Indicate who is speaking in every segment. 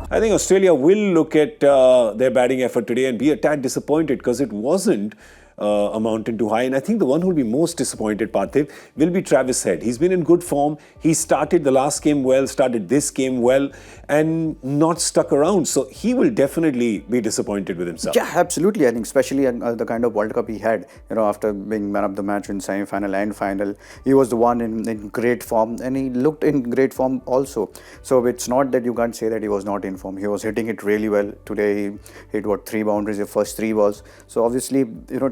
Speaker 1: I think Australia will look at their batting effort today and be a tad disappointed because it wasn't a mountain too high. And I think the one who will be most disappointed, Parthiv, will be Travis Head. He's been in good form. He started the last game well, started this game well, and not stuck around. So he will definitely be disappointed with himself.
Speaker 2: Yeah, absolutely. I think especially the kind of World Cup he had, after being man of the match in semi-final and final, he was the one in great form, and he looked in great form also. So it's not that you can't say that he was not in form. He was hitting it really well. Today he hit 3 boundaries, the first 3 balls. So obviously,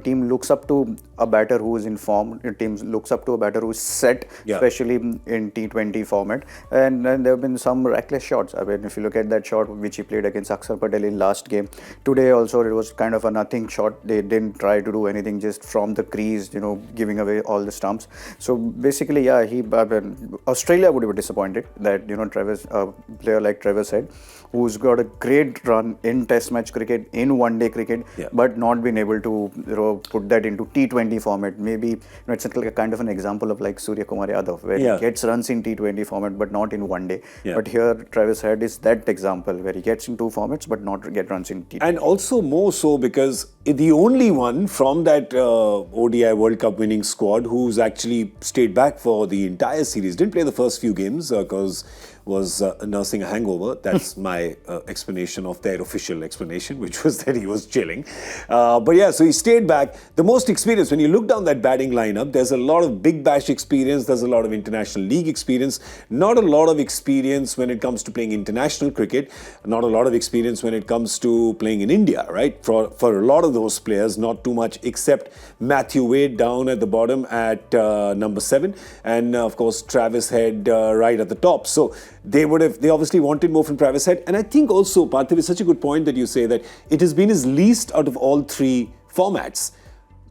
Speaker 2: team looks up to a batter who is in form. The team looks up to a batter who is set, especially in T20 format. And there have been some reckless shots. I mean, if you look at that shot which he played against Parthiv Patel in last game, today also it was kind of a nothing shot. They didn't try to do anything, just from the crease, giving away all the stumps. So basically, Australia would be disappointed that Travis, a player like Travis Head, who's got a great run in Test match cricket, in one-day cricket, but not been able to put that into T20 format. Maybe it's like a kind of an example of like Surya Kumar Yadav, where he gets runs in T20 format but not in one day. But here Travis Head is that example where he gets in 2 formats but not get runs in T20.
Speaker 1: And also more so because the only one from that ODI World Cup winning squad who's actually stayed back for the entire series, didn't play the first few games because was nursing a hangover. That's my explanation of their official explanation, which was that he was chilling. But yeah, so he stayed back. The most experience, when you look down that batting lineup, there's a lot of Big Bash experience, there's a lot of International League experience, not a lot of experience when it comes to playing international cricket, not a lot of experience when it comes to playing in India, right? For a lot of those players, not too much, except Matthew Wade down at the bottom at number 7, and of course Travis Head right at the top. So they obviously wanted more from Travis Head. And I think also, Parthiv, is such a good point that you say that it has been his least out of all 3 formats.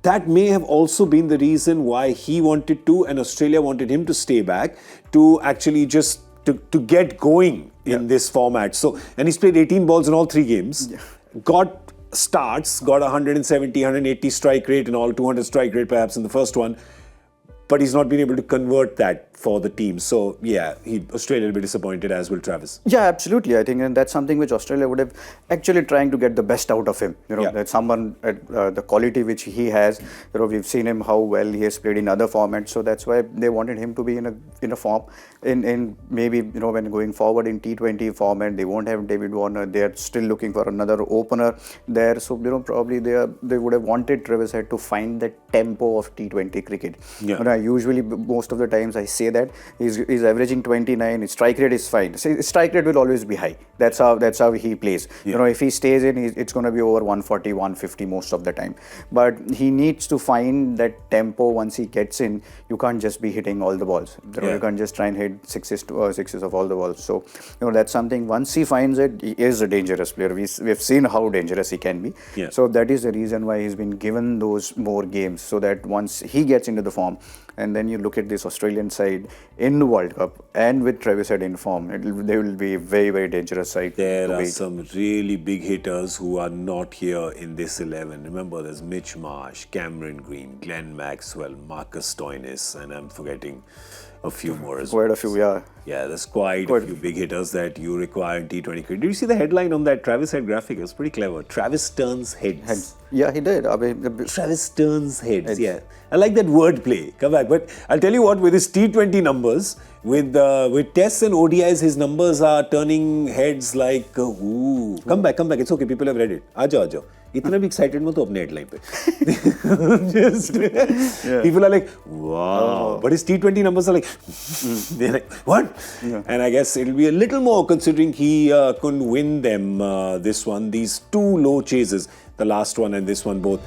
Speaker 1: That may have also been the reason why he wanted to, and Australia wanted him to stay back, to actually just to get going in this format. So, and he's played 18 balls in all 3 games, got starts, got 170, 180 strike rate and all, 200 strike rate perhaps in the first one, but he's not been able to convert that for the team. So yeah, Australia will be disappointed, as will Travis.
Speaker 2: Yeah, absolutely. I think, and that's something which Australia would have actually trying to get the best out of him. That someone at the quality which he has. We've seen him how well he has played in other formats. So that's why they wanted him to be in a form. In maybe when going forward in T20 format, they won't have David Warner. They are still looking for another opener there. So probably they would have wanted Travis Head to find the tempo of T20 cricket. Usually most of the times I say that he's averaging 29. His strike rate is fine. So his strike rate will always be high. That's how he plays. If he stays in, it's going to be over 140, 150 most of the time. But he needs to find that tempo once he gets in. You can't just be hitting all the balls. You can't just try and hit sixes of all the balls. So that's something. Once he finds it, he is a dangerous player. We've seen how dangerous he can be. So that is the reason why he's been given those more games, so that once he gets into the form, and then you look at this Australian side in the World Cup and with Travis Head in form, they will be a very, very dangerous side.
Speaker 1: There are some really big hitters who are not here in this 11. Remember, there's Mitch Marsh, Cameron Green, Glenn Maxwell, Marcus Stoinis, and I'm forgetting a few more as well.
Speaker 2: Quite a few, yeah.
Speaker 1: Yeah, there's quite a few big hitters that you require in T20 cricket. Did you see the headline on that Travis Head graphic? It was pretty clever. Travis turns heads.
Speaker 2: Yeah, he did.
Speaker 1: Travis turns heads. Yeah, I like that wordplay. Come back, but I'll tell you what. With his T20 numbers, with Tests and ODIs, his numbers are turning heads like ooh. Come back. It's okay. People have read it. Aajao. इतना भी excited मत हो अपने headline पे. People are like, wow. But his T20 numbers are like, they're like, what? And I guess it'll be a little more considering he couldn't win them these 2 low chases, the last one and this one both.